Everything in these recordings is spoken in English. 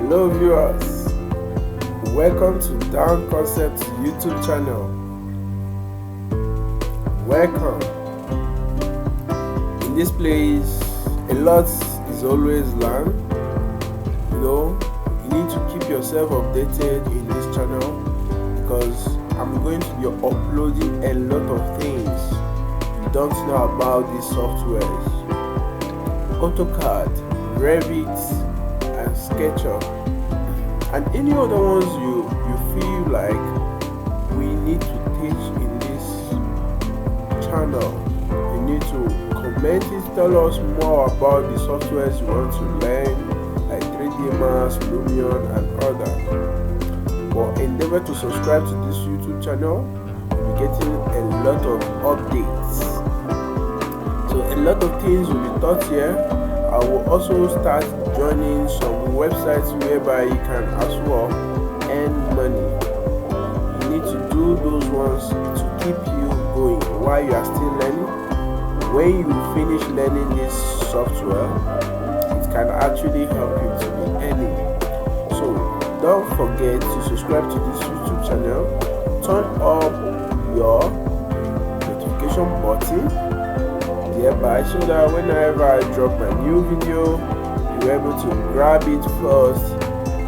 Hello viewers, welcome to Down Concepts YouTube channel. Welcome. In this place, a lot is always learned. You need to keep yourself updated in this channel because I'm going to be uploading a lot of things you don't know about these softwares. AutoCAD, Revit, and SketchUp, and any other ones you feel like we need to teach in this channel. You need to comment it, tell us more about the softwares you want to learn, like 3D Max, Lumion, and others. But endeavor to subscribe to this YouTube channel. You'll be getting a lot of updates. So a lot of things will be taught here. I will also start joining some websites whereby you can as well earn money. You need to do those ones to keep you going while you are still learning. When you finish learning this software, it can actually help you to be earning. So don't forget to subscribe to this YouTube channel, turn up your notification button thereby, so that whenever I drop my new video, you're able to grab it first,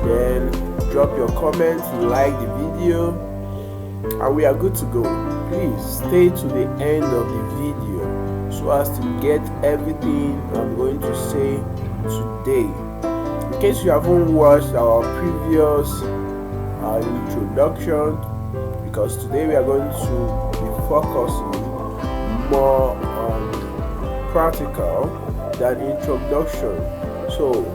then drop your comments, like the video, and we are good to go. Please stay to the end of the video so as to get everything I'm going to say today. In case you haven't watched our previous introduction, because today we are going to be focusing more on practical than introduction. So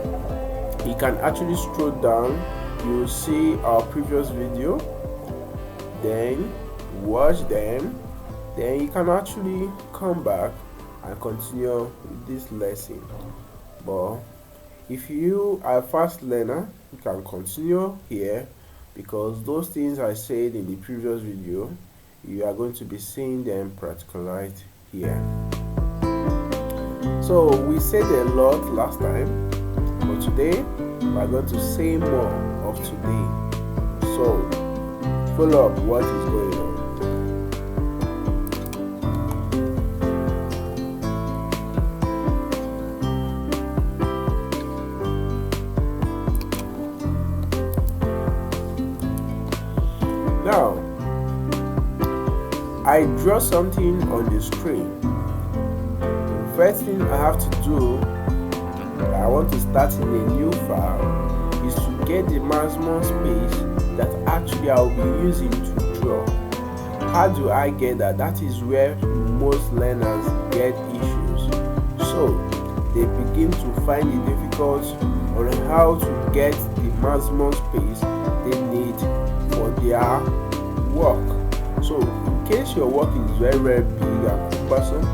you can actually scroll down, you will see our previous video, then watch them, then you can actually come back and continue with this lesson. But if you are a fast learner, you can continue here, because those things I said in the previous video, you are going to be seeing them practicalized here. So we said a lot last time, but today we are going to say more of today. So follow up what is going on. Now, I draw something on the screen. First thing I have to do, I want to start in a new file, is to get the maximum space that actually I will be using to draw. How do I get that? That is where most learners get issues. So they begin to find it difficult on how to get the maximum space they need for their work. So in case your work is very big and cumbersome,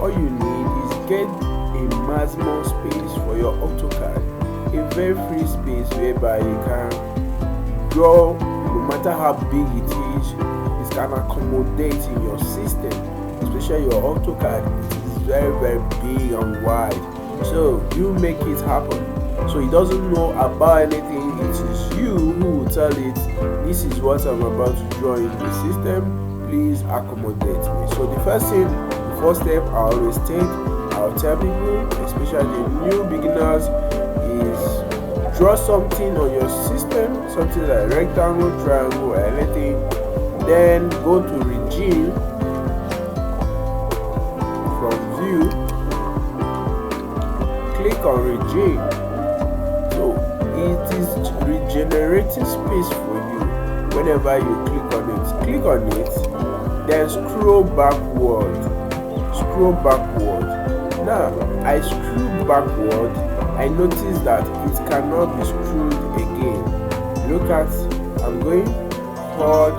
all you need is get a maximum space for your AutoCAD, a very free space whereby you can draw no matter how big it can accommodate in your system, especially your AutoCAD. It is very big and wide, so you make it happen. So it doesn't know about anything, it is you who will tell it, this is what I'm about to draw in the system, please accommodate me. So the first step I always take, I'll tell people, especially new beginners, is draw something on your system, something like rectangle, triangle, or anything. Then go to regime, from view, click on regime. So it is regenerating space for you. Whenever you click on it, then scroll backward. Now I screw backward, I notice that it cannot be screwed again. Look at, I'm going forward,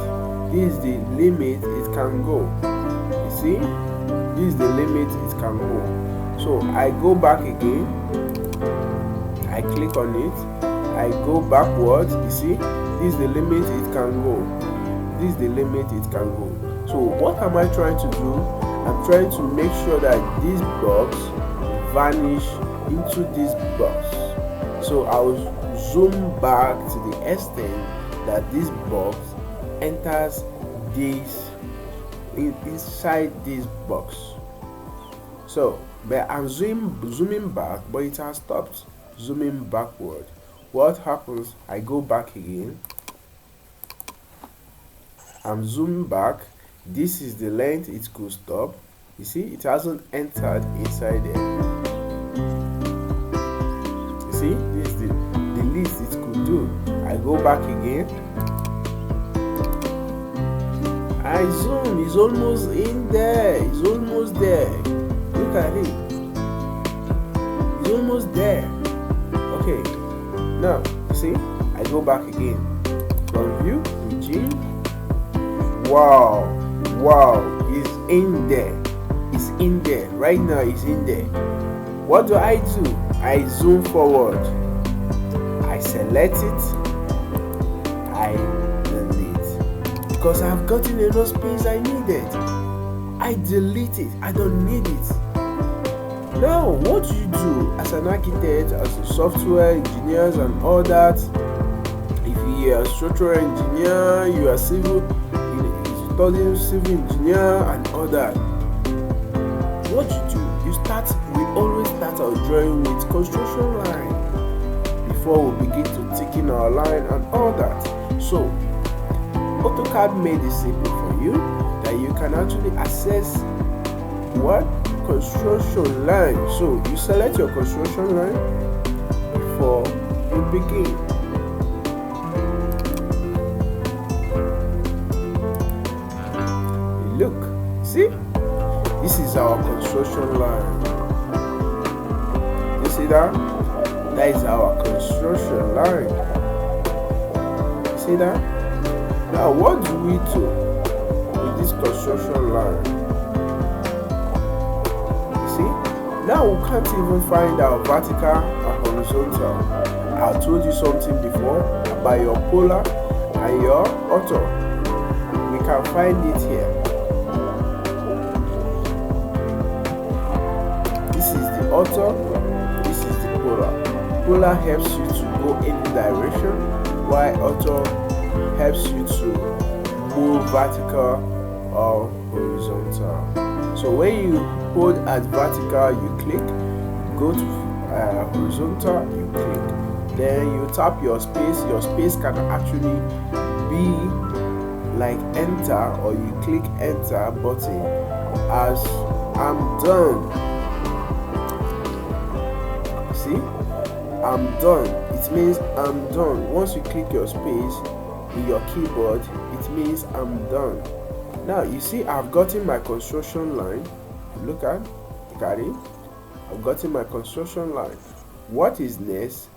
this is the limit it can go. You see, this is the limit it can go. So I go back again, I click on it, I go backwards. You see, this is the limit it can go. This is the limit it can go. So what am I trying to do? I'm trying to make sure that this box vanish into this box. So I will zoom back to the extent that this box enters this inside this box. So but I'm zooming back, but it has stopped zooming backward. What happens? I go back again. I'm zooming back. This is the length it could stop. You see, it hasn't entered inside there. You see, this is the least it could do. I go back again. I zoom. It's almost in there. It's almost there. Look at it. It's almost there. Okay. Now, you see, I go back again. From view, regime. Wow. It's in there. It's in there. Right now, it's in there. What do? I zoom forward. I select it. I delete. Because I've gotten enough space I needed. I delete it. I don't need it. Now, what do you do as an architect, as a software engineer, and all that? If you are a structural engineer, you are studying civil engineer and all that. What you do? We always start our drawing with construction line before we begin to tick in our line and all that. So, AutoCAD made it simple for you that you can actually access what? Construction line. So you select your construction line before you begin. Look, see, this is our construction line. You see that? That is our construction line. You see that? Now what do we do with this construction line? Now we can't even find our vertical and horizontal. I told you something before about your polar and your auto. We can find it here. This is the auto, this is the polar. Polar helps you to go any direction, while auto helps you to move vertical or horizontal. So when you hold at vertical, you click, go to horizontal, you click, then you tap your space. Your space can actually be like enter, or you click enter button as I'm done. See, I'm done. It means I'm done. Once you click your space in your keyboard, it means I'm done. Now you see I've gotten my construction line. Look at it. I've gotten my construction line. What is next?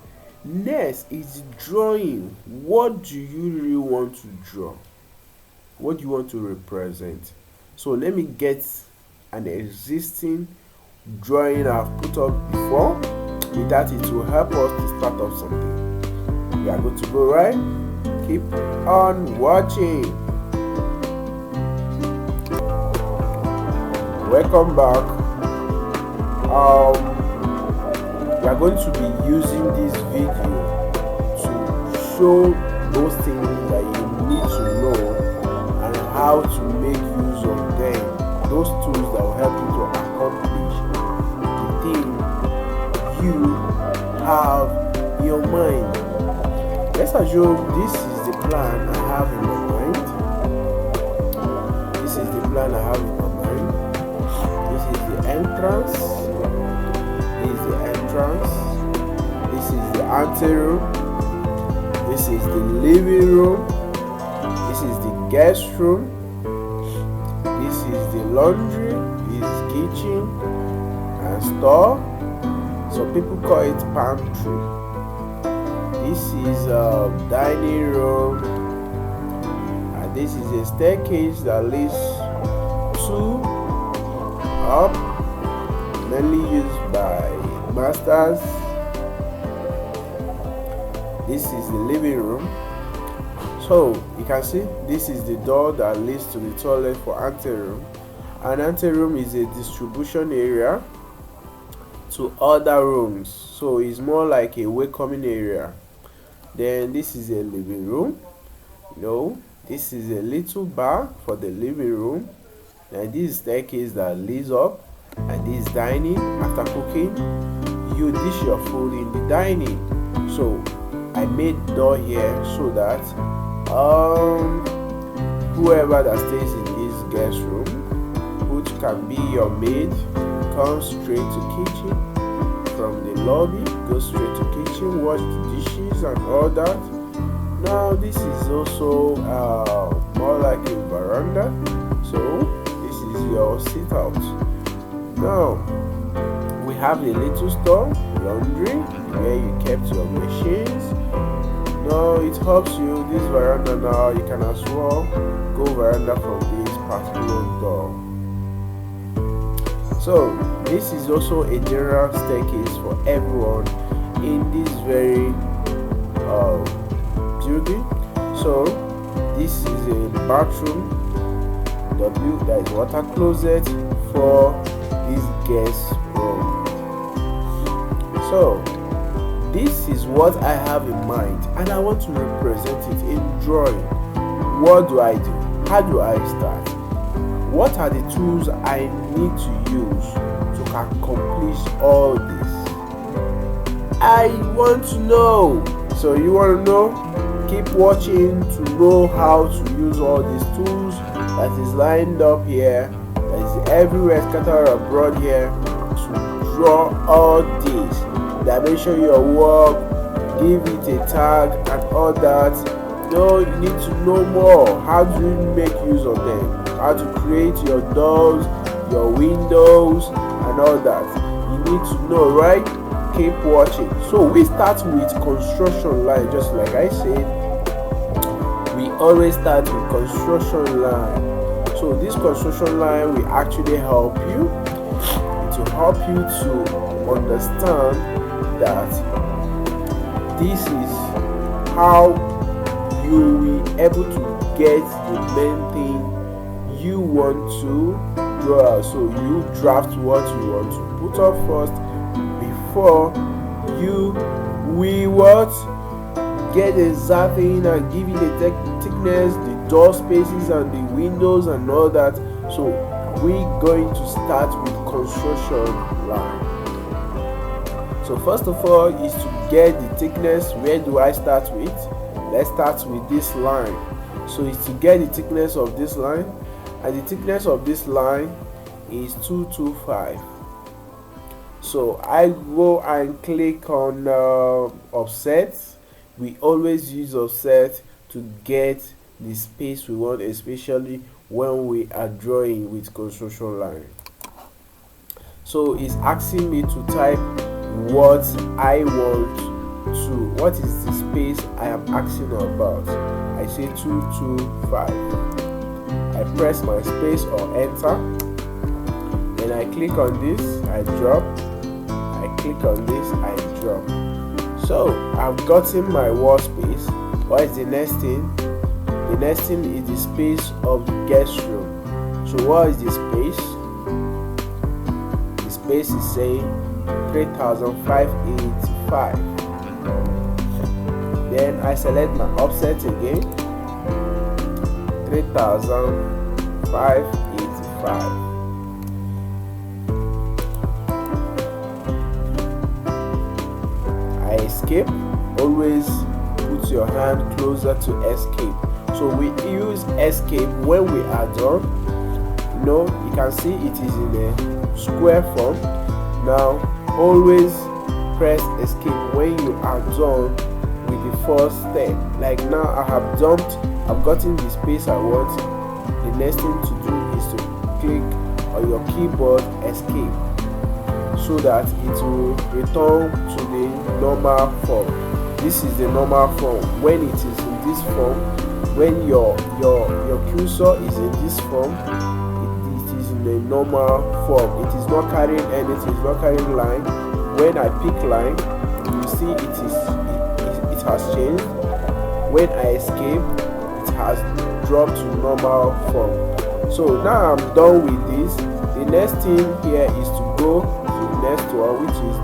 Next is drawing. What do you really want to draw? What do you want to represent? So let me get an existing drawing I've put up before. With that, it will help us to start off something. We are good to go, right? Keep on watching. Welcome back. We are going to be using this video to show those things that you need to know and how to make use of them. Those tools that will help you to accomplish the thing you have in your mind. Let's assume this is the plan I have in my mind. This is the plan I have in my mind. This is the entrance. This is the entrance. This is the anteroom. This is the living room. This is the guest room. This is the laundry. This is kitchen and store. Some people call it pantry. This is a dining room, and this is a staircase that leads to up, mainly used by masters. This is the living room. So you can see this is the door that leads to the toilet for anteroom. An anteroom is a distribution area to other rooms, so it's more like a welcoming area. Then this is a living room. This is a little bar for the living room. And this is staircase that leads up. And this is dining. After cooking, you dish your food in the dining. So I made door here so that whoever that stays in this guest room, which can be your maid, comes straight to kitchen from the lobby, goes straight to kitchen, wash the dishes and all that. Now this is also more like a veranda, so this is your sit out. Now we have a little store, laundry, where you kept your machines. Now it helps you, this veranda, now you can as well go veranda from this particular door. So this is also a general staircase for everyone in this very building. So this is a bathroom, that is water closet for this guest room. So this is what I have in mind, and I want to represent it in drawing. What do I do? How do I start? What are the tools I need to use to accomplish all this? I want to know. So you want to know? Keep watching to know how to use all these tools that is lined up here, that is everywhere scattered abroad here, to draw all this. Dimension your work, give it a tag and all that. No, you need to know more. How do you make use of them? How to create your doors, your windows and all that. You need to know, right? Keep watching. So we start with construction line. Just like I said, we always start with construction line. So this construction line will actually help you to understand that this is how you will be able to get the main thing you want to draw out. So you draft what you want to put up first before you will get exactly and give it the thickness, the door spaces and the windows and all that. So we're going to start with construction line. So first of all is to get the thickness. Where do I start with? Let's start with this line. So it's to get the thickness of this line, and the thickness of this line is 225. So I go and click on offset. We always use offset to get the space we want, especially when we are drawing with construction line. So it's asking me to type what I want to, what is the space I am asking about. I say 225. I press my space or enter. Then I click on this, I drop. I click on this, I drop. So I've gotten my workspace. What is the next thing? The next thing is the space of the guest room. So what is the space? The space is saying 3,585. Then I select my offset again, 3,585. I escape. Always put your hand closer to escape. So we use escape when we are done. You can see it is in a square form. Now always press escape when you are done with the first step. Like now I have jumped, I've gotten the space I want. The next thing to do is to click on your keyboard escape, so that it will return to the normal form. This is the normal form. When it is in this form, when your cursor is in this form, it is in the normal form. It is not carrying anything, it is not carrying line. When I pick line, you see it has changed. When I escape, it has dropped to normal form. So now I'm done with this. The next thing here is to go to the next one, which is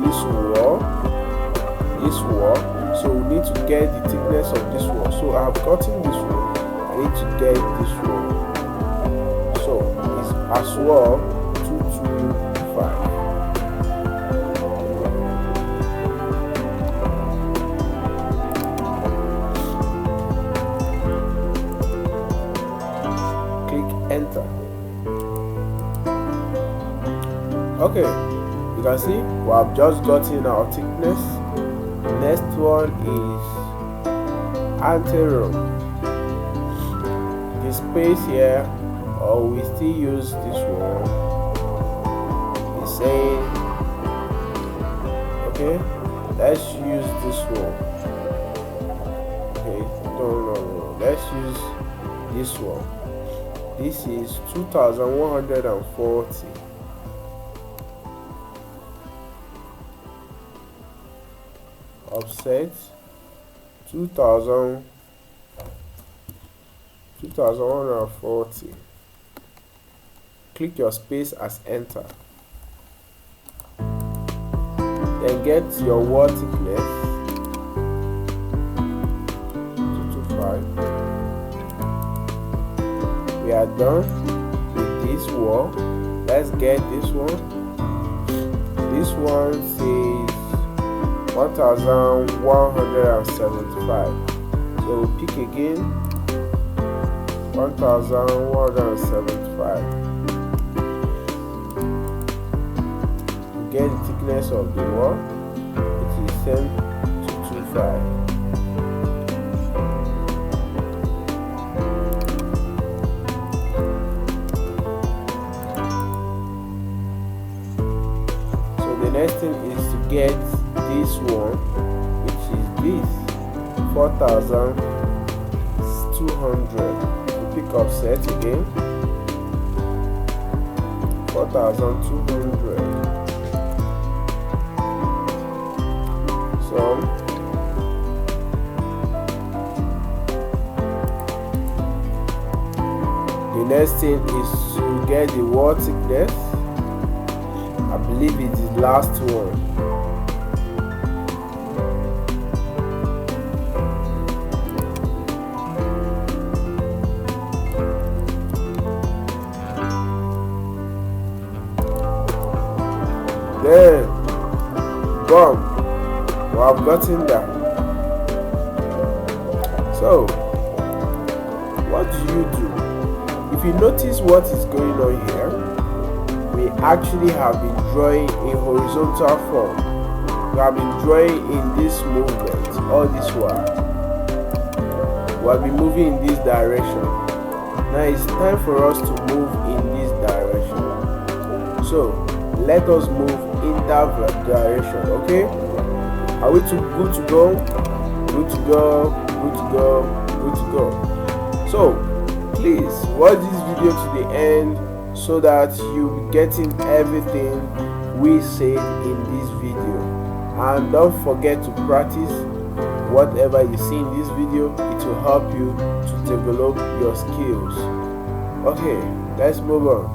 this wall. So we need to get the thickness of this wall. So I have gotten this one, I need to get this one. So it's as well 225. Click enter. Okay, you can see we have just gotten our thickness. Next one is anterior. The space here, or we still use this one, is saying okay, let's use this one. Okay, no, let's use this one. This is 2140. Offset 2140. Click your space as enter. Then get your wall thickness 225. We are done with this wall. Let's get this one. This one says 1175. So we pick again 1175. We get the thickness of the wall, which is 225. So the next thing is to get this one, which is this 4200. We pick offset again 4200. So the next thing is to get the wall thickness. I believe it is the last one. Then, boom, we have gotten that. So, what do? If you notice what is going on here, we actually have been drawing in horizontal form. We have been drawing in this movement all this while. We have been moving in this direction. Now it's time for us to move in this direction. So, let us move in that direction. Okay, are we good to go? Good to go, good to go, good to go. So please watch this video to the end so that you'll be getting everything we said in this video. And don't forget to practice whatever you see in this video. It will help you to develop your skills. Okay, let's move on.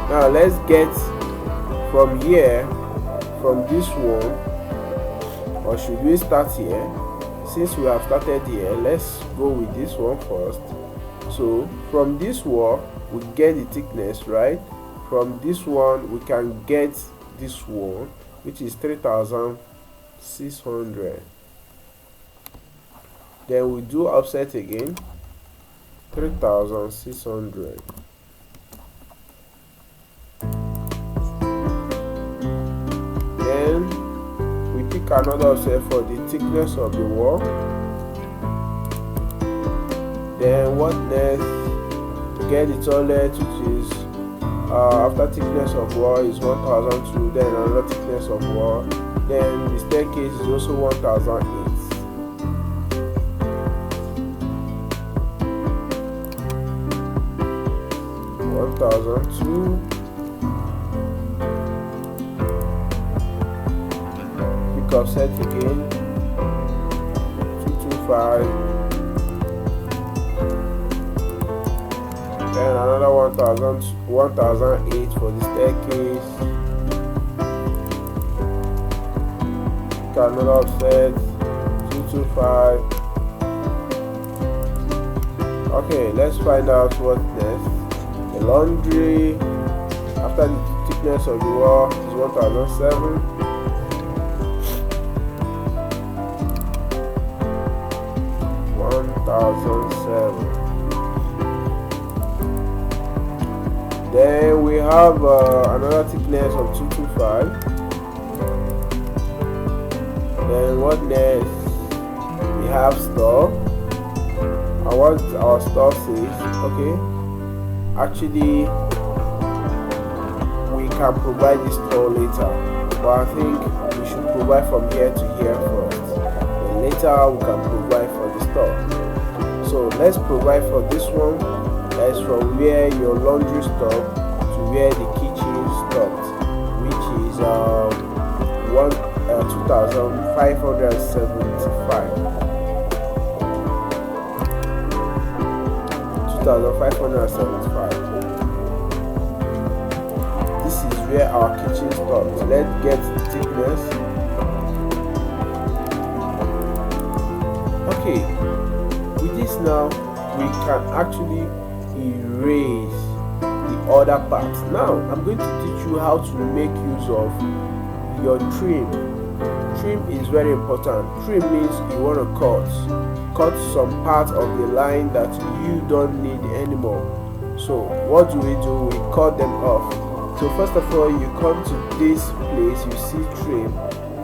Now let's get from here, from this one, or should we start here? Since we have started here, let's go with this one first. So from this wall we get the thickness, right? From this one we can get this one, which is 3600. Then we do offset again, 3600. Then we pick another offset for the thickness of the wall. Then what next? Get the toilet, which is after thickness of wall is 1002. Then another thickness of wall. Then the staircase is also 1008. 1002. Pick offset again, 225. Then another 1008 for the staircase. to another offset, 225. Okay, let's find out what next. The laundry, after the thickness of the wall is 1007. Then we have another thickness of 225. Then what next? We have store. And what our store says, okay, actually we can provide this store later, but I think we should provide from here to here first. Then later we can provide for the store. So let's provide for this one. That's from where your laundry stopped to where the kitchen stopped, which is 2,575. 2,575. This is where our kitchen stopped. Let's get the thickness. Okay, with this now we can actually erase the other parts. Now I'm going to teach you how to make use of your trim. Trim is very important. Trim means you want to cut some part of the line that you don't need anymore. So what do? We cut them off. So first of all, you come to this place, you see trim.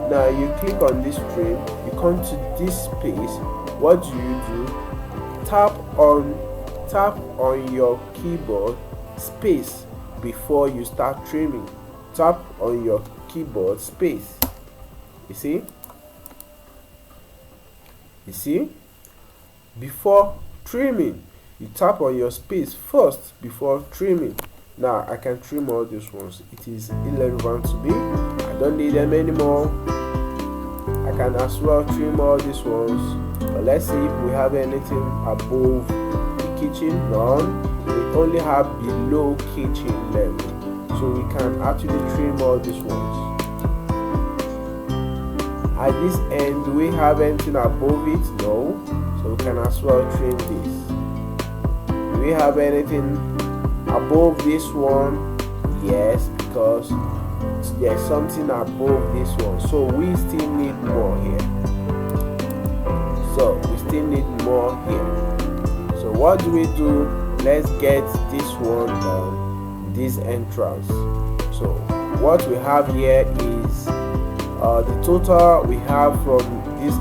Now you click on this trim, you come to this place. What do? Tap on your keyboard space before you start trimming. Tap on your keyboard space. You see? Before trimming, you tap on your space first before trimming. Now I can trim all these ones. It is irrelevant to me. I don't need them anymore. I can as well trim all these ones. But let's see if we have anything above the kitchen. None. We only have below kitchen level, so we can actually trim all these ones. At this end, do we have anything above it? No, so we can as well trim this. Do we have anything above this one? Yes, because there's something above this one, so we still need more here. So what do? Let's get this one done, this entrance. So what we have here is the total we have from this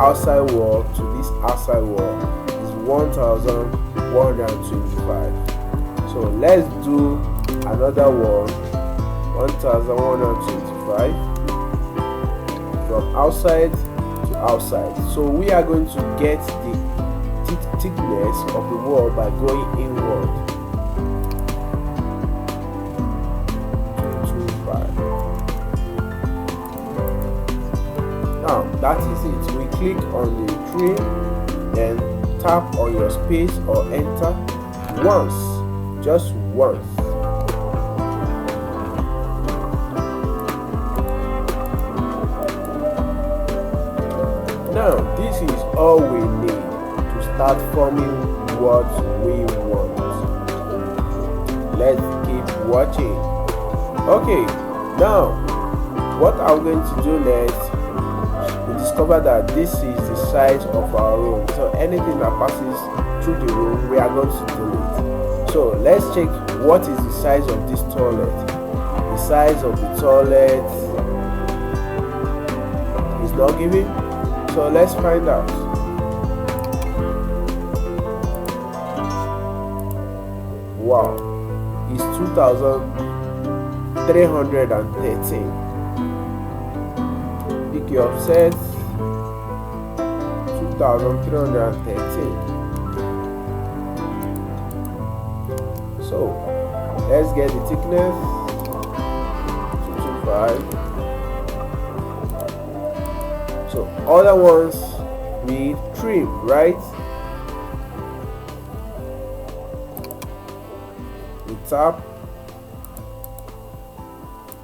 outside wall to this outside wall is 1,125. So let's do another one, 1,125 from outside to outside. So we are going to get the thickness of the wall by going inward. 225. Now that is it. We click on the trim, then tap on your space or enter once, just once. Now this is all we need to start forming what we want. Let's keep watching. Okay, now what I'm going to do next, we discover that this is the size of our room. So anything that passes through the room, we are going to delete. So let's check what is the size of this toilet. The size of the toilet is not given. So let's find out. Wow, it's 2,313. Pick your offset, 2,313. So let's get the thickness, 225. So other ones we trim, right? We tap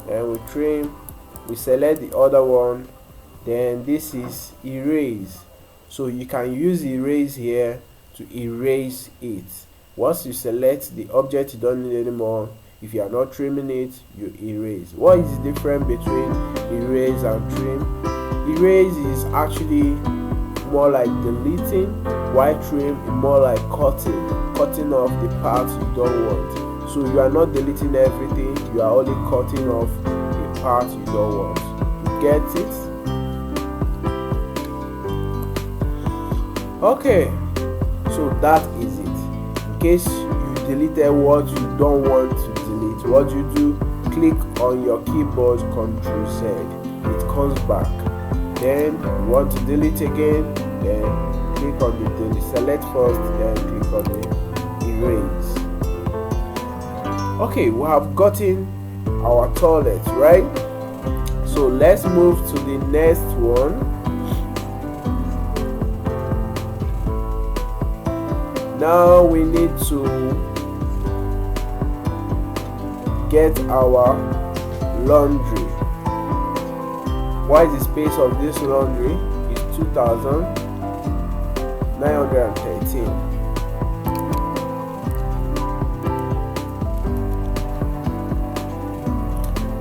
and we trim. We select the other one Then this is erase, so you can use erase here to erase it. Once you select the object you don't need anymore, if you are not trimming it, you erase. What is the difference between erase and trim? Erase is actually more like deleting, while trim is more like cutting off the parts you don't want. So you are not deleting everything, you are only cutting off the part you don't want. You get it? Okay, so that is it. In case you deleted what you don't want to delete, what you do, click on your keyboard Ctrl Z, it comes back. Then you want to delete again, then click on the delete, select first, then click on the erase. Okay, we have gotten our toilet, right? So let's move to the next one. Now we need to get our laundry. What is the space of this laundry? It's 2,913.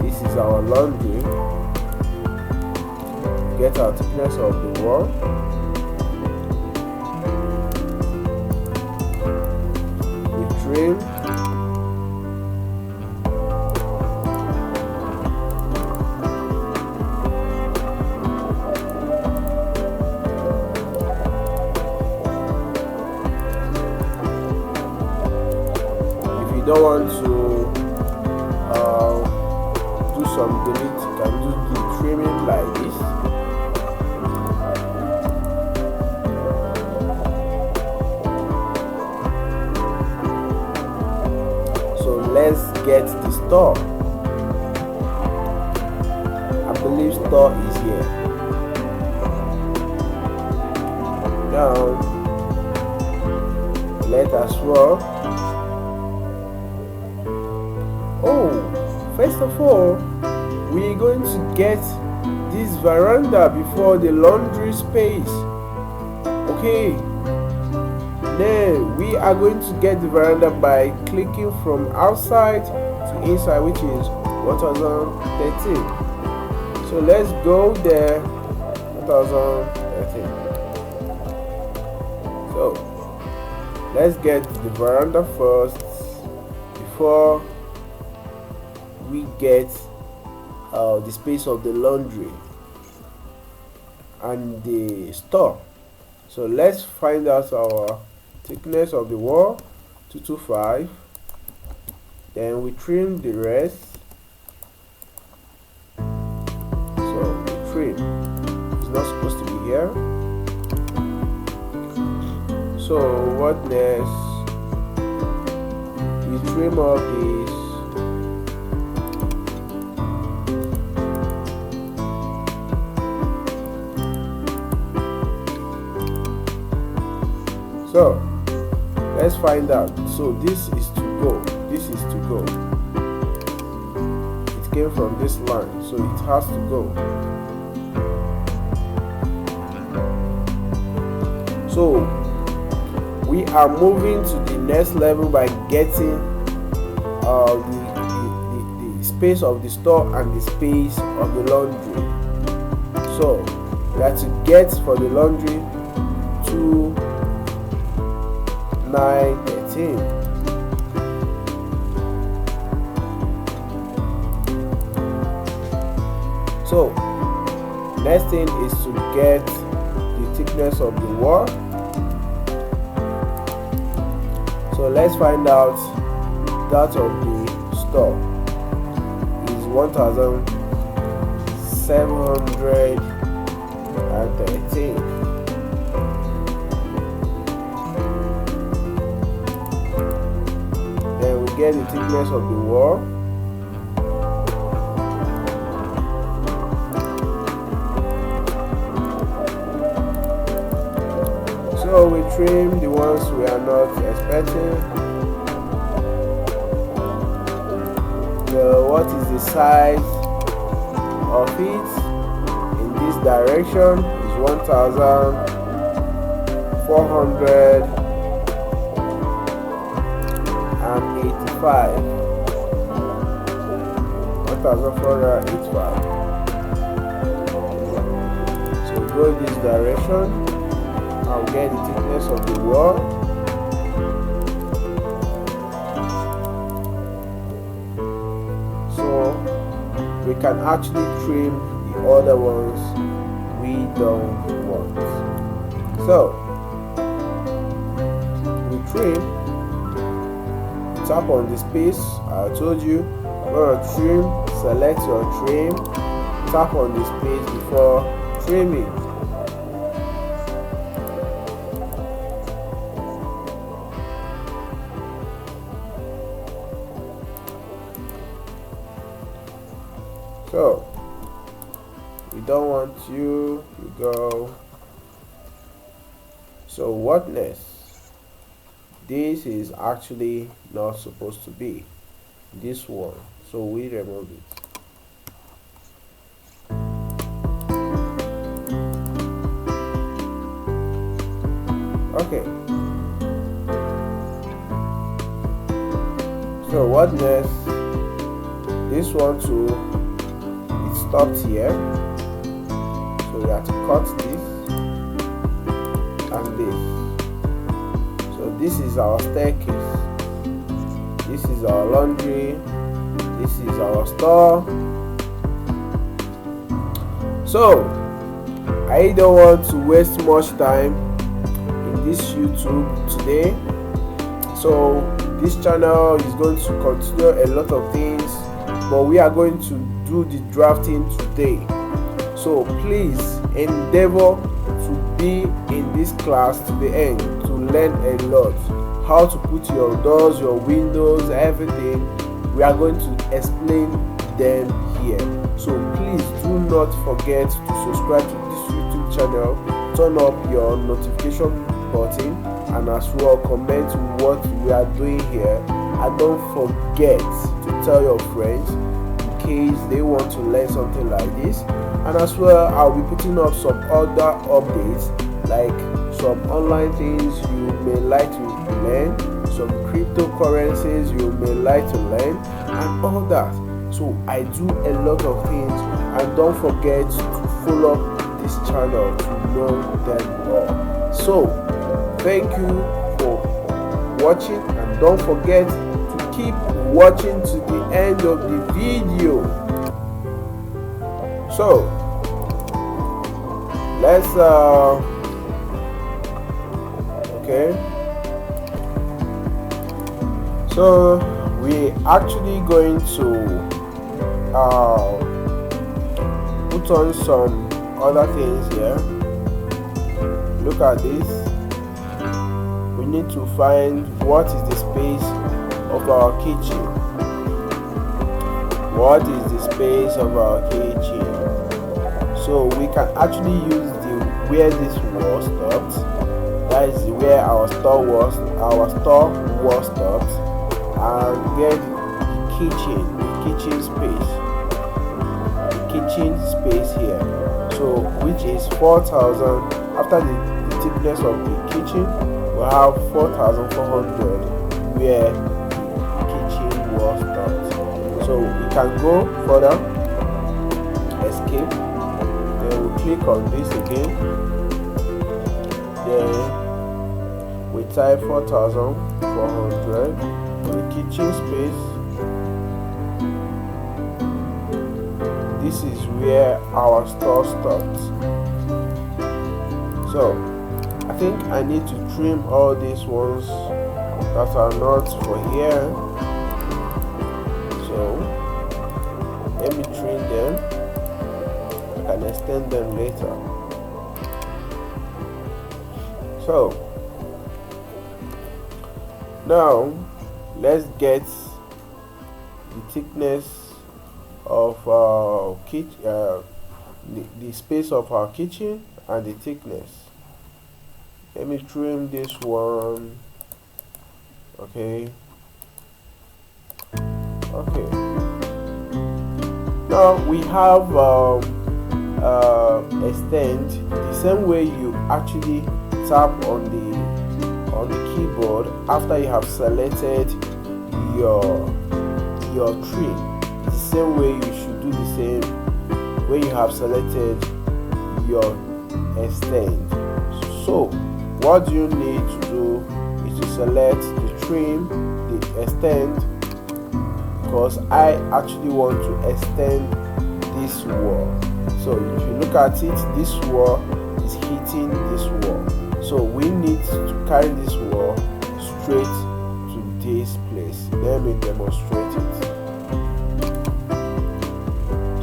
This is our laundry. Get our thickness of the wall. We trim. Don't want to do some delete, you can do the trimming like this. So let's get the store. I believe store is here. Now let us work. Oh, first of all, we're going to get this veranda before the laundry space. Okay, then we are going to get the veranda by clicking from outside to inside, which is 1013. So let's go there, 1013. So let's get the veranda first before we get the space of the laundry and the store. So let's find out our thickness of the wall, 225. Then we trim the rest. So we trim. It's not supposed to be here. So what next? We trim up this. So let's find out. So this is to go. This is to go. It came from this line, so it has to go. So we are moving to the next level by getting the space of the store and the space of the laundry. So we have to get for the laundry 2,913. So next thing is to get the thickness of the wall. So let's find out that of the store is 1,713. Then we get the thickness of the wall. So we trim the ones we are not expecting. What is the size of it in this direction is 1485. 1485. So go this direction. I'll get the thickness of the wall. So we can actually trim the other ones we don't want. So we trim, tap on the space. I told you, I'm gonna trim, select your trim, tap on the space before trimming. So we don't want you go. So what next? This is actually not supposed to be this one, so we remove it. Okay, so what next? This one too, it stopped here, so we have to cut this and this. So this is our staircase, this is our laundry, this is our store. So I don't want to waste much time in this YouTube today. So this channel is going to continue a lot of things, but we are going to do the drafting today. So please endeavor to be in this class to the end to learn a lot. How to put your doors, your windows, everything. We are going to explain them here. So please do not forget to subscribe to this YouTube channel, turn up your notification button, and as well comment what we are doing here. And don't forget to tell your friends in case they want to learn something like this. And as well, I'll be putting up some other updates, like some online things you may like to learn, some cryptocurrencies you may like to learn, and all that. So I do a lot of things, and don't forget to follow this channel to know them all. So thank you for watching, and don't forget to keep watching to the end of the video. So let's okay, so we actually going to put on some other things here. Look at this. We need to find what is the space of our kitchen. What is the space of our kitchen? So we can actually use the where this wall stopped. That is where our store was stopped, and get the kitchen space here. So which is 4,000. After the thickness of the kitchen, we have 4,400 where the kitchen was stopped. So we can go further, escape, then we click on this again, then we type 4,400 for the kitchen space. This is where our store stopped. So I think I need to trim all these ones that are not for here. So let me trim them. I can extend them later. So now let's get the thickness of our kitchen, the space of our kitchen, and the thickness. Let me trim this one. Okay. Now we have extend, the same way you actually tap on the keyboard after you have selected your tree. The same way you should do the same when you have selected your extend. So what you need to do is to select the trim, the extend, because I actually want to extend this wall. So if you look at it, this wall is hitting this wall, so we need to carry this wall straight to this place. Let me demonstrate it.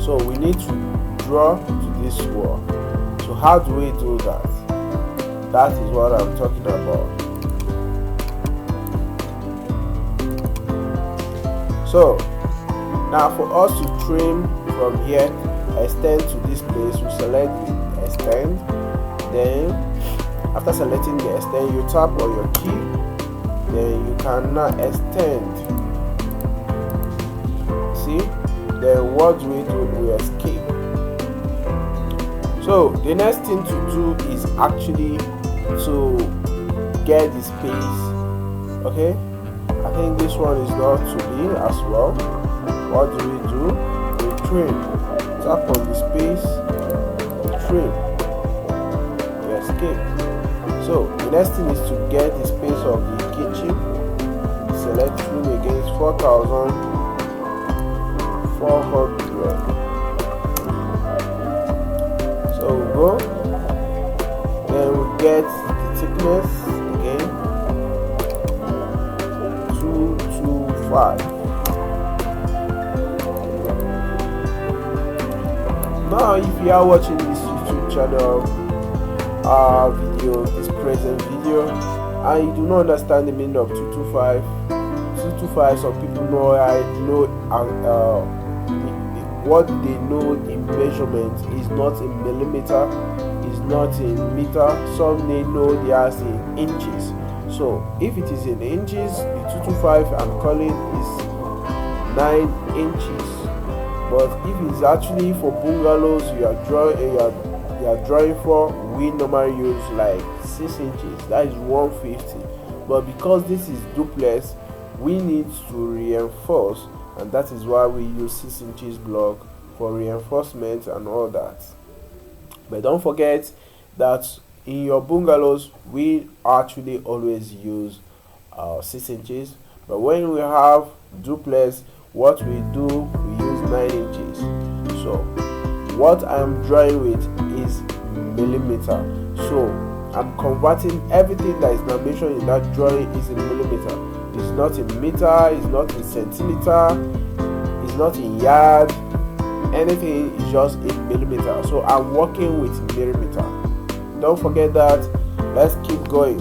So we need to draw to this wall. So how do we do that? That is what I'm talking about. So now for us to trim from here, extend to this place, we select the extend. Then after selecting the extend, you tap on your key. Then you can now extend. See? Then what do? We escape. So the next thing to do is actually to get the space. Okay, I think this one is not to be as well. What do? We trim. Tap on the space, trim, escape. So the next thing is to get the space of the kitchen. Select trim again, it's 4,400. So we go, then we get the thickness again, 225. Now if you are watching this YouTube channel video, this present video, and you do not understand the meaning of 225, some people know, what they know in measurement is not in millimeter, is not in meter. Some they know they are in inches. So if it is in inches, the 225 I'm calling is 9 inches. But if it's actually for bungalows you are drawing for, we normally use like 6 inches, that is 150. But because this is duplex, we need to reinforce, and that is why we use 6 inches block for reinforcement and all that. But don't forget that in your bungalows we actually always use 6 inches, but when we have duplex, what we do, we use 9 inches. So what I'm drawing with is millimeter, so I'm converting everything that is now mentioned in that drawing is in millimeter. It's not in meter, it's not in centimeter, it's not in yard, anything is just in millimeter. So I'm working with millimeter. Don't forget that. Let's keep going.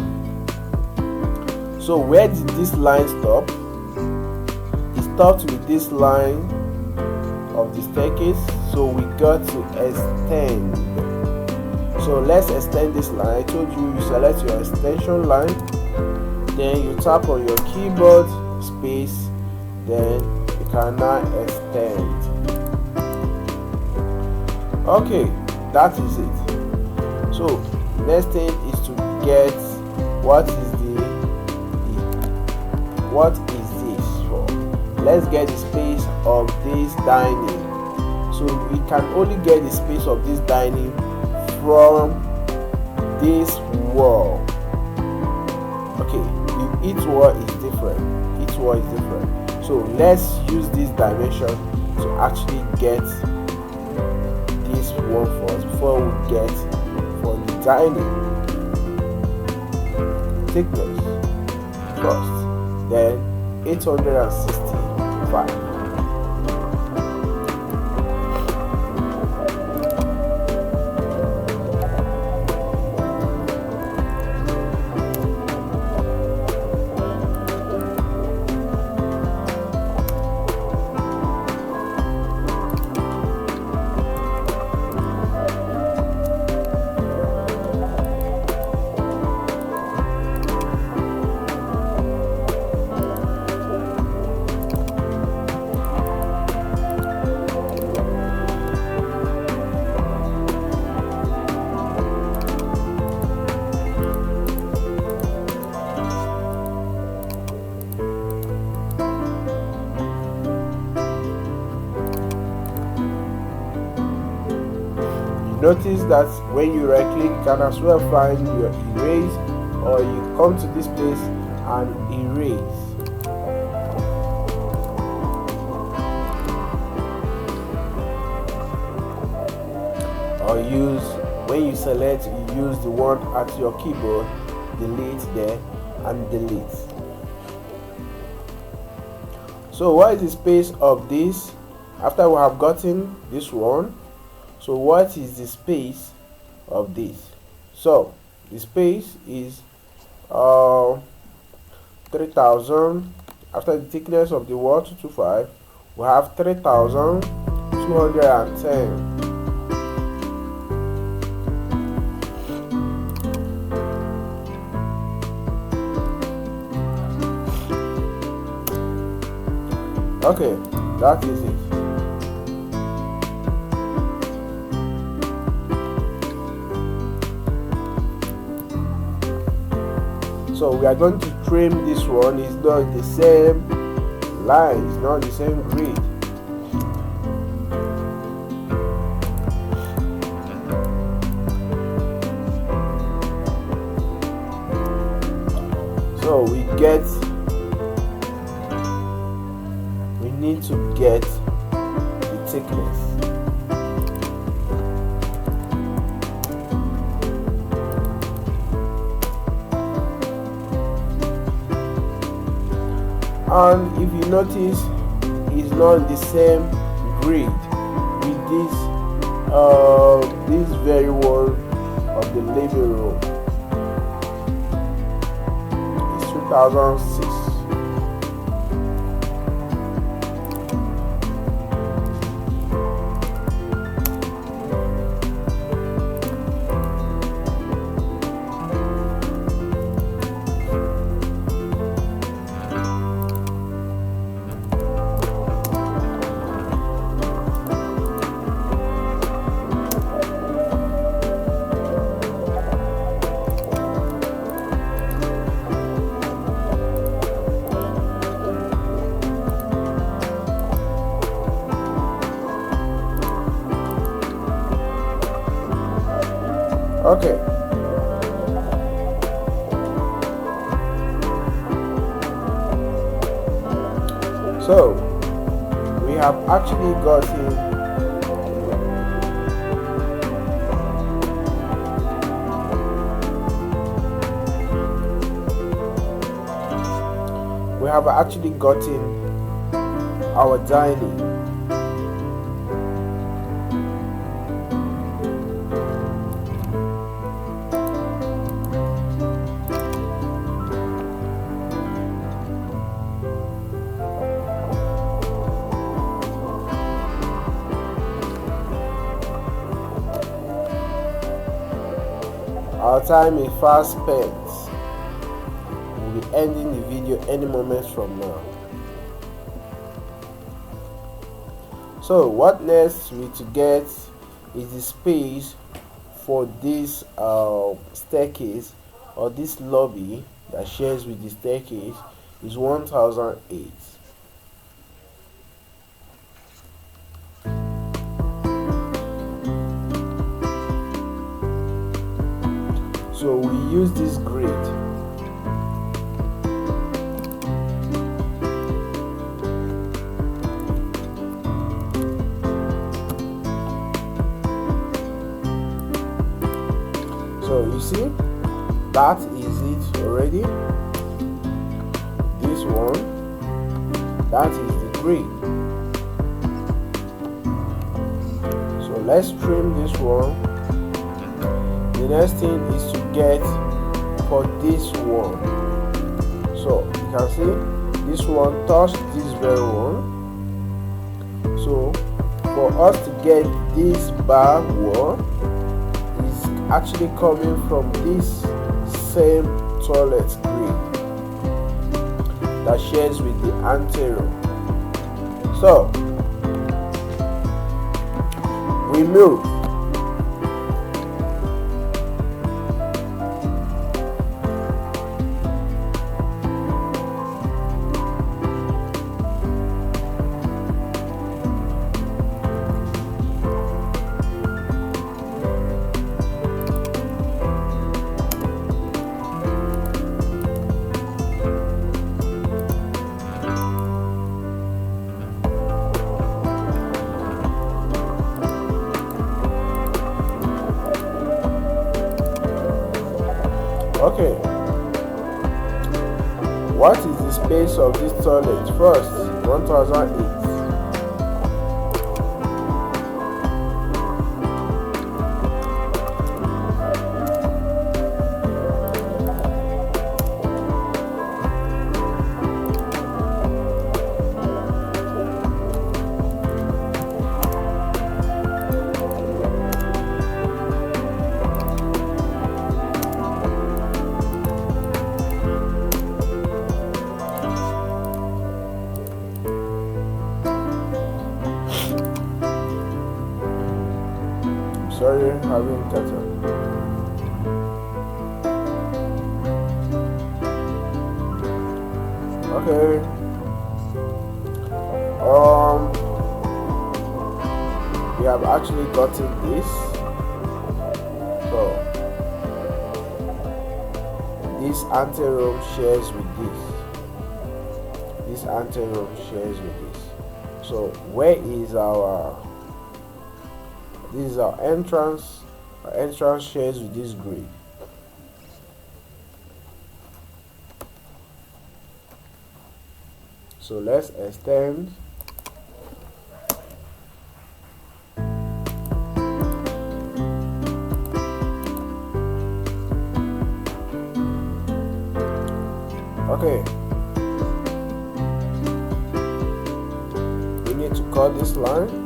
So where did this line stop? It stopped with this line of the staircase, so we got to extend. So let's extend this line. I told you select your extension line, then you tap on your keyboard space, then you can now extend. Okay, that is it. So next thing is to get what is this for. Let's get the space of this dining. So we can only get the space of this dining from this wall. Okay, each wall is different. So let's use this dimension to actually get this one first before we get for the dining thickness first, then 865. notice that when you right click, you can as well find your erase, or you come to this place and erase. Or use, when you select, you use the one at your keyboard, delete there and delete. So what is the space of this after we have gotten this one? So what is the space of this? So the space is 3000. After the thickness of the wall 225, we have 3210. Okay, that is it. So we are going to trim this one. It's not the same line, it's not the same grid. So we need to get the thickness. And if you notice, it's not the same grid with this very wall of the living room. It's 2006. Okay. So we have actually gotten our dining. Our time is fast spent. We'll be ending the video any moment from now. So what next we to get is the space for this staircase, or this lobby that shares with the staircase is 1008. So we use this grid. So you see, that is it already. This one, that is the grid. So let's trim this one. The next thing is to get for this one. So you can see this one touched this very one. So for us to get this bar one is actually coming from this same toilet grid that shares with the anterior. So we move. Okay, what is the space of this toilet? First, 1008. Sorry, having kettle. Okay. We have actually gotten this. So this anteroom shares with this. This anteroom shares with this. So where is our? This is our entrance. Our entrance shares with this grid. So let's extend. Okay. We need to cut this line.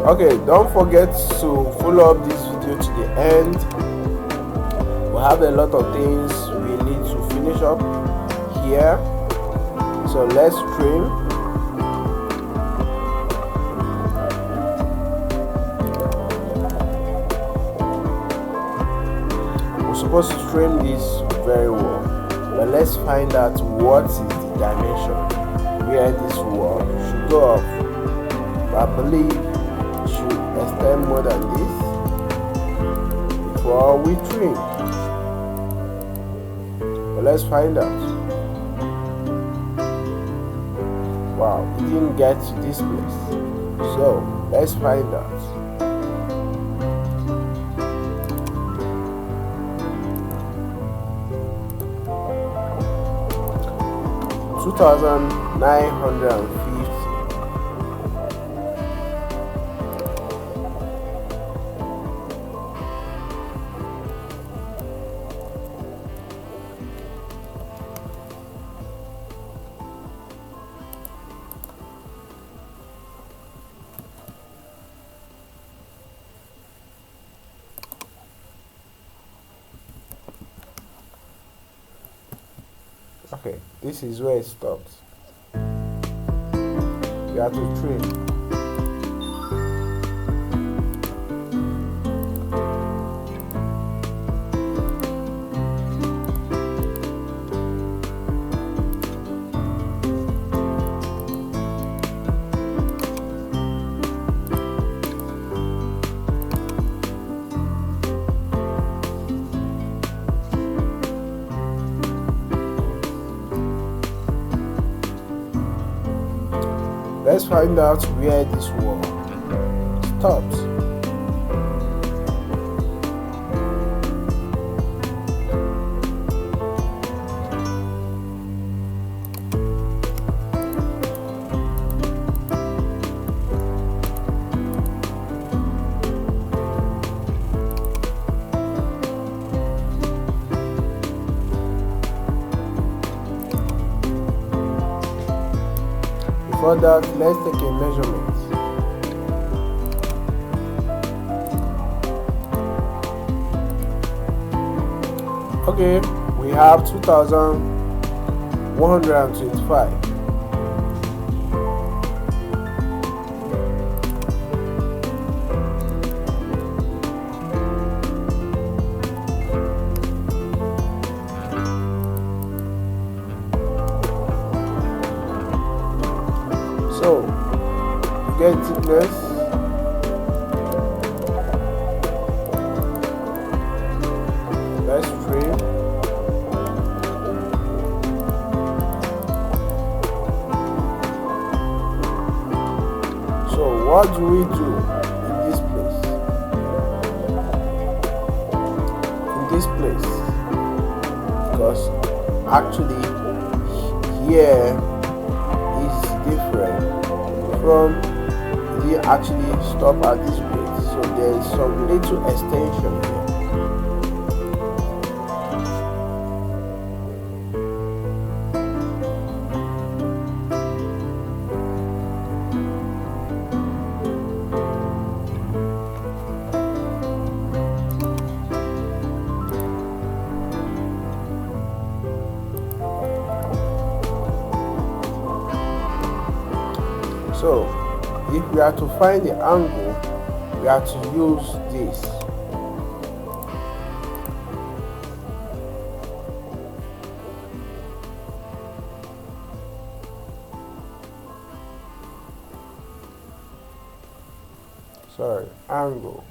Okay, don't forget to follow up this video to the end. We have a lot of things we need to finish up here, so let's trim. We're supposed to trim this very well, but let's find out what is the dimension where this wall should go up. I believe extend more than this before we trim. But let's find out. Wow, it didn't get to this place. So let's find out. $2,950. Okay, this is where it stops. You have to trim. Let's find out where this wall stops. For that, let's take a measurement. Okay, we have 2,125. So, get thickness. Let's trim. because actually here is different from the actually stop at this place. So there is some little extension here. So if we are to find the angle, we have to use this. Sorry, angle.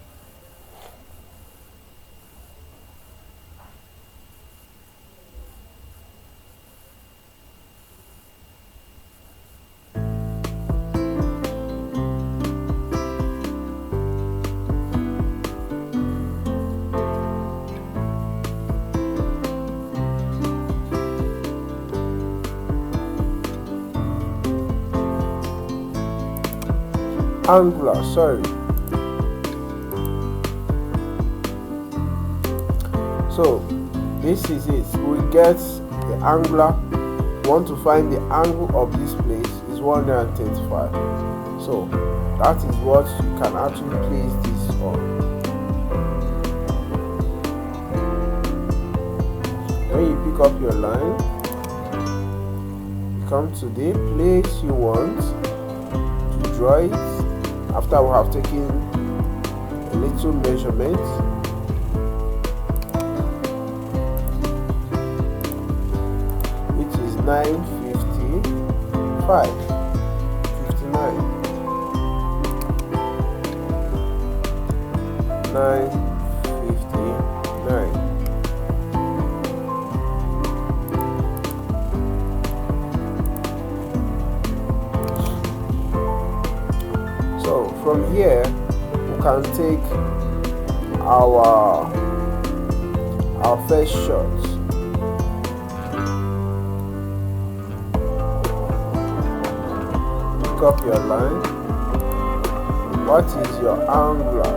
Angular, sorry. So this is it. We get the angular. Want to find the angle of this place is 135. So that is what you can actually place this on. When you pick up your line, you come to the place you want to draw it. After we have taken a little measurement, which is 955, 59, 959. So from here we can take our first shot. Pick up your line. What is your angular?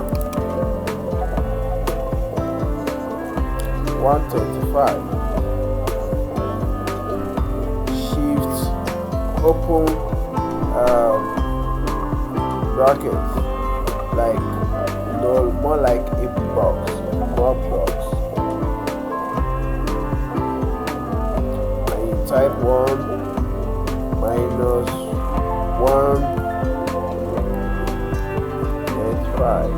135. Shift, open brackets, like more like a box, more box. And you type 1 minus 135.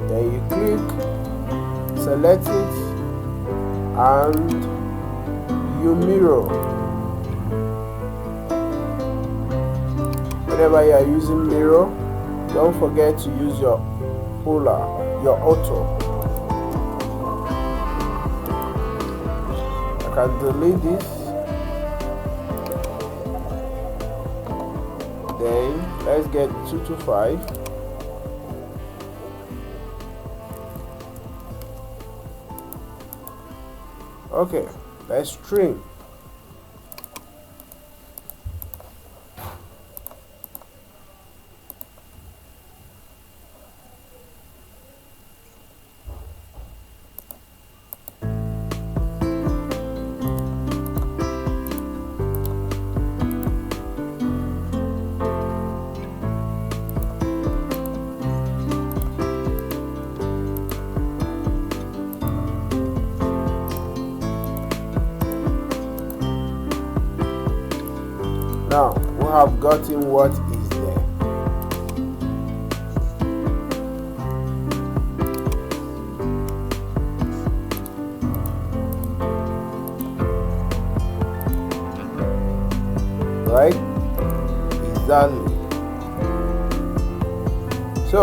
Then you click, select it, and you mirror. Whenever you are using mirror, don't forget to use your polar, your auto. I can delete this. Then let's get 225. Okay, let's trim. Now we have gotten what is there. Right? Exactly. So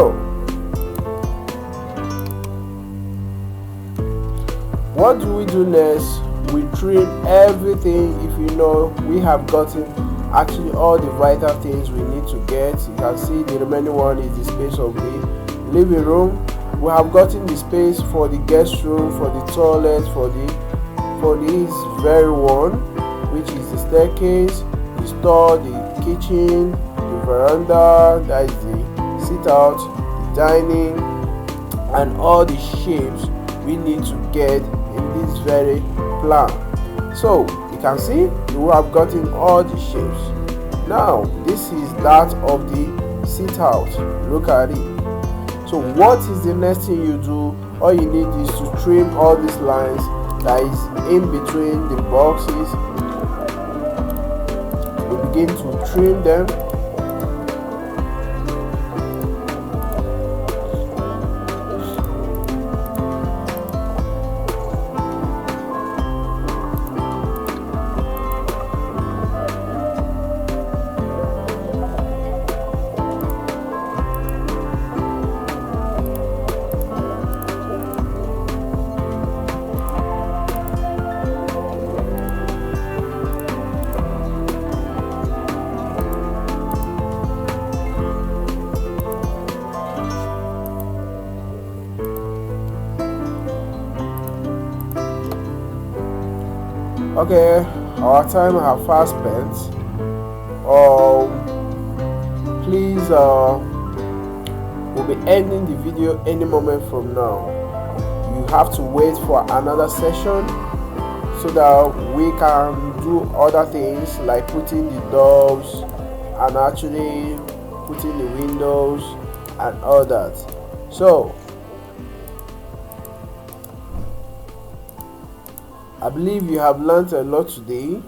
what do we do next? We trim everything. If you know, we have gotten actually all the vital things we need to get. You can see the remaining one is the space of the living room. We have gotten the space for the guest room, for the toilet, for this very one, which is the staircase, the store, the kitchen, the veranda, that is the sit out, the dining, and all the shapes we need to get in this very plan. So you can see we have gotten all the shapes. Now this is that of the sit out. Look at it. So what is the next thing you do? All you need is to trim all these lines that is in between the boxes. We begin to trim them. Okay, our time have fast spent. Please, we'll be ending the video any moment from now. You have to wait for another session so that we can do other things like putting the doors and actually putting the windows and all that. So I believe you have learned a lot today.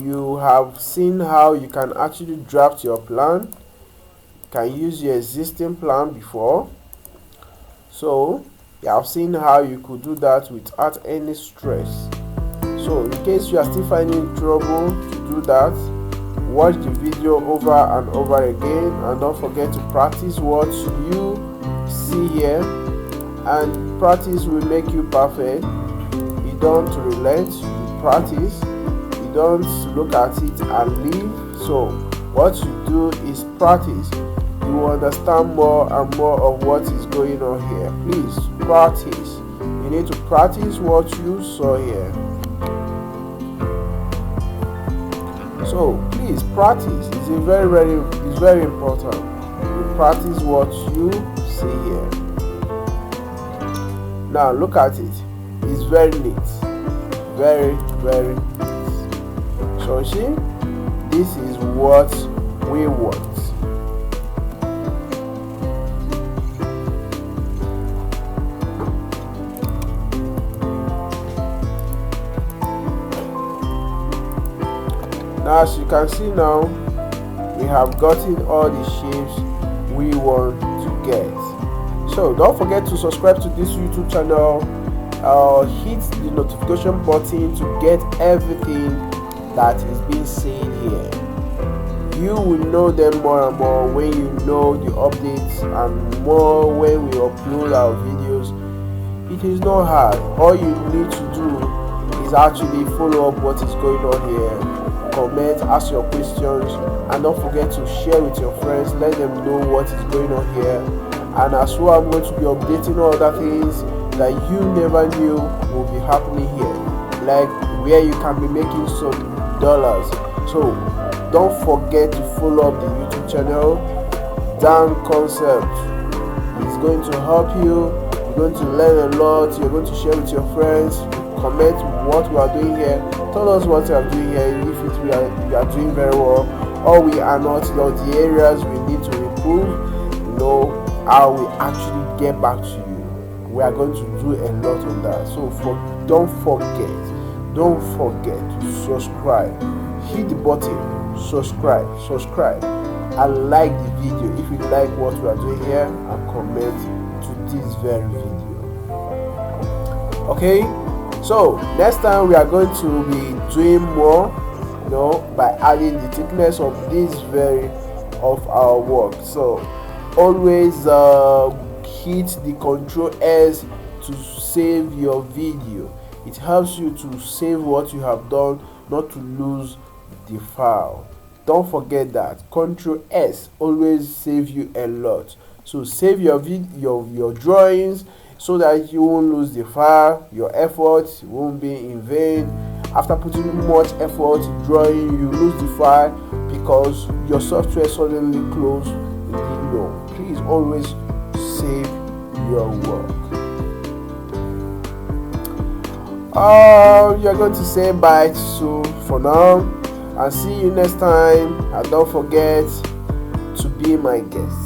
You have seen how you can actually draft your plan. You can use your existing plan before. So you have seen how you could do that without any stress. So in case you are still finding trouble to do that, watch the video over and over again, and don't forget to practice what you see here, and practice will make you perfect. You don't relent, you practice. You don't look at it and leave. So what you do is practice. You will understand more and more of what is going on here. Please practice. You need to practice what you saw here. So please practice. It's very important. You practice what you see here. Now look at it. It's very neat. Very neat. So see, this is what we want. Now as you can see now, we have gotten all the shapes we want to get. So don't forget to subscribe to this YouTube channel. Hit the notification button to get everything that is being said here. You will know them more and more when you know the updates, and more when we upload our videos. It is not hard. All you need to do is actually follow up what is going on here, comment, ask your questions, and don't forget to share with your friends. Let them know what is going on here. And as well, I'm going to be updating all other things that you never knew will be happening here, like where you can be making some dollars. So don't forget to follow up the YouTube channel. Dan Concept is going to help you. You're going to learn a lot. You're going to share with your friends. Comment what we are doing here. Tell us what you are doing here. If we are doing very well or we are not, the areas we need to improve, how we actually get back to you. We are going to do a lot on that. So don't forget to subscribe. Hit the button, subscribe, and like the video if you like what we are doing here, and comment to this very video. Okay, so next time we are going to be doing more, by adding the thickness of of our work. So always hit the Ctrl S to save your video. It helps you to save what you have done, not to lose the file. Don't forget that Ctrl S always save you a lot. So save your drawings so that you won't lose the file. Your effort won't be in vain. After putting much effort drawing, you lose the file because your software suddenly closed. No, please always save your work. You're going to say bye for now, and see you next time. And don't forget to be my guest.